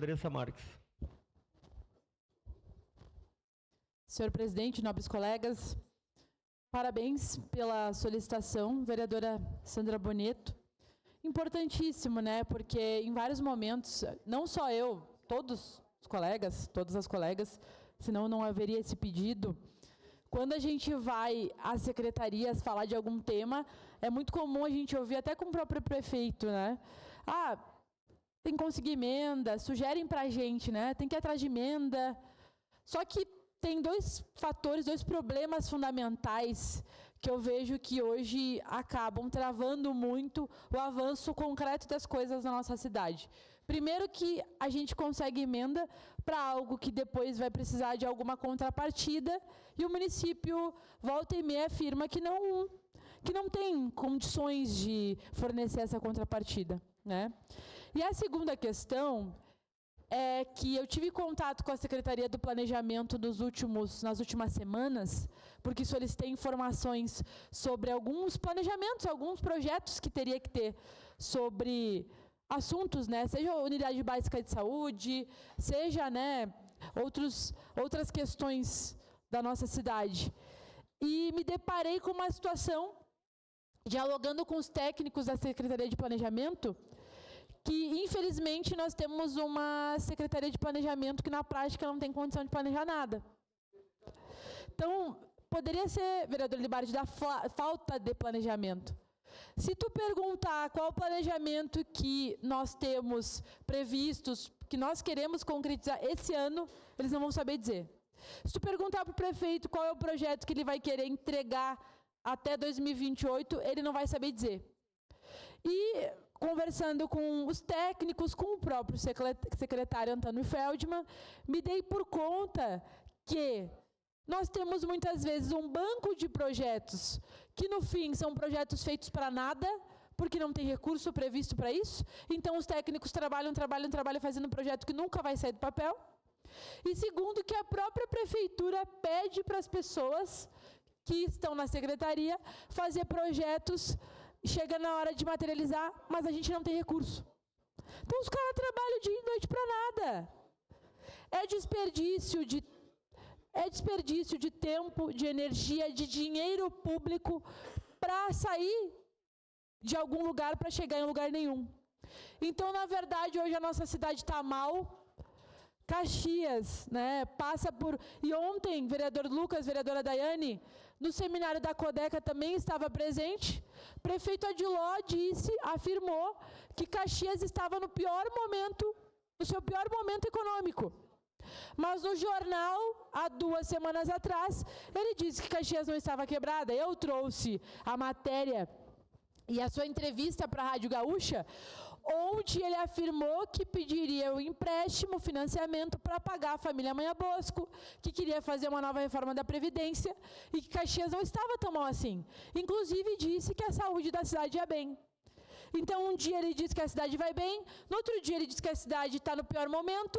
Andressa Marques. Senhor presidente, nobres colegas, parabéns pela solicitação, vereadora Sandra Bonetto. Importantíssimo, né? Porque em vários momentos, não só eu, todos os colegas, todas as colegas, senão não haveria esse pedido. Quando a gente vai às secretarias falar de algum tema, é muito comum a gente ouvir até com o próprio prefeito, né? Ah, tem que conseguir emenda, sugerem pra gente, né? Tem que ir atrás de emenda. Só que tem dois fatores, dois problemas fundamentais que eu vejo que hoje acabam travando muito o avanço concreto das coisas na nossa cidade. Primeiro que a gente consegue emenda para algo que depois vai precisar de alguma contrapartida e o município volta e meia afirma que não tem condições de fornecer essa contrapartida, né? E a segunda questão é que eu tive contato com a Secretaria do Planejamento nas últimas semanas, porque solicitei informações sobre alguns planejamentos, alguns projetos que teria que ter sobre assuntos, né, seja a unidade básica de saúde, seja, né, outras questões da nossa cidade. E me deparei com uma situação, dialogando com os técnicos da Secretaria de Planejamento, que, infelizmente, nós temos uma Secretaria de Planejamento que, na prática, não tem condição de planejar nada. Então, poderia ser, vereador Libardi, da falta de planejamento. Se tu perguntar qual o planejamento que nós temos previstos, que nós queremos concretizar esse ano, eles não vão saber dizer. Se tu perguntar para o prefeito qual é o projeto que ele vai querer entregar até 2028, ele não vai saber dizer. E conversando com os técnicos, com o próprio secretário Antônio Feldman, me dei por conta que nós temos muitas vezes um banco de projetos que no fim são projetos feitos para nada, porque não tem recurso previsto para isso. Então os técnicos trabalham fazendo um projeto que nunca vai sair do papel. E segundo, que a própria prefeitura pede para as pessoas que estão na secretaria fazer projetos. Chega na hora de materializar, mas a gente não tem recurso. Então os caras trabalham dia e noite para nada. É desperdício de tempo, de energia, de dinheiro público para sair de algum lugar para chegar em lugar nenhum. Então, na verdade, hoje a nossa cidade está mal. Caxias, né, passa por... E ontem, vereador Lucas, vereadora Daiane, no seminário da Codeca também estava presente. Prefeito Adiló afirmou que Caxias estava no seu pior momento econômico. Mas no jornal, há 2 semanas atrás, ele disse que Caxias não estava quebrada. Eu trouxe a matéria e a sua entrevista para a Rádio Gaúcha, onde ele afirmou que pediria o empréstimo, o financiamento para pagar a família Manha Bosco, que queria fazer uma nova reforma da Previdência e que Caxias não estava tão mal assim. Inclusive disse que a saúde da cidade ia bem. Então um dia ele disse que a cidade vai bem, no outro dia ele disse que a cidade está no pior momento.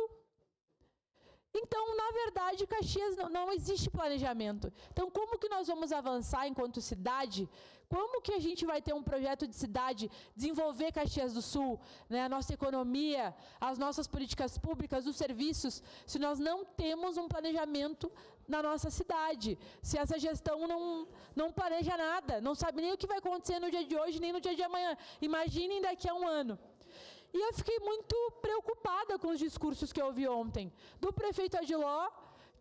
Então, na verdade, Caxias não existe planejamento. Então, como que nós vamos avançar enquanto cidade? Como que a gente vai ter um projeto de cidade, desenvolver Caxias do Sul, né, a nossa economia, as nossas políticas públicas, os serviços, se nós não temos um planejamento na nossa cidade? Se essa gestão não planeja nada, não sabe nem o que vai acontecer no dia de hoje, nem no dia de amanhã. Imaginem daqui a 1 ano. E eu fiquei muito preocupada com os discursos que eu ouvi ontem, do prefeito Adiló,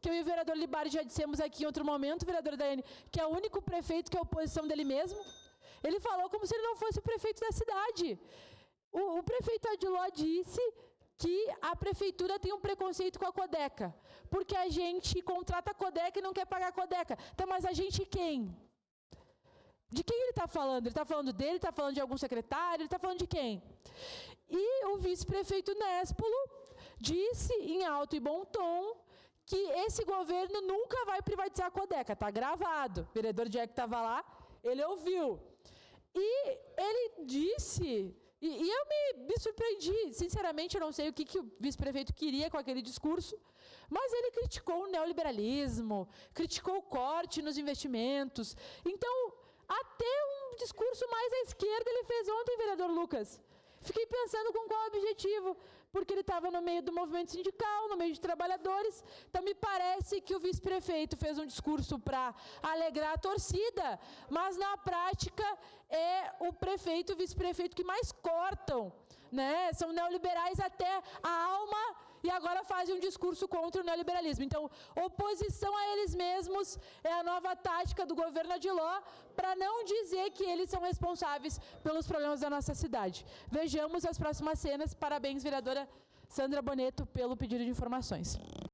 que eu e o vereador Libardi já dissemos aqui em outro momento, vereador Daiane, que é o único prefeito que é oposição dele mesmo. Ele falou como se ele não fosse o prefeito da cidade. O prefeito Adiló disse que a prefeitura tem um preconceito com a Codeca, porque a gente contrata a Codeca e não quer pagar a Codeca. Então, mas a gente quem? De quem ele está falando? Ele está falando dele, está falando de algum secretário, ele está falando de quem? E o vice-prefeito Néspolo disse em alto e bom tom que esse governo nunca vai privatizar a Codeca. Está gravado. O vereador Jack estava lá, ele ouviu. E ele disse, e eu me surpreendi, sinceramente eu não sei o que o vice-prefeito queria com aquele discurso, mas ele criticou o neoliberalismo, criticou o corte nos investimentos. Então, até um discurso mais à esquerda ele fez ontem, vereador Lucas. Fiquei pensando com qual objetivo, porque ele estava no meio do movimento sindical, no meio de trabalhadores. Então, me parece que o vice-prefeito fez um discurso para alegrar a torcida, mas, na prática, é o prefeito e o vice-prefeito que mais cortam, né? São neoliberais até a alma e agora fazem um discurso contra o neoliberalismo. Então, oposição a eles mesmos é a nova tática do governo Adiló para não dizer que eles são responsáveis pelos problemas da nossa cidade. Vejamos as próximas cenas. Parabéns, vereadora Sandra Boneto, pelo pedido de informações.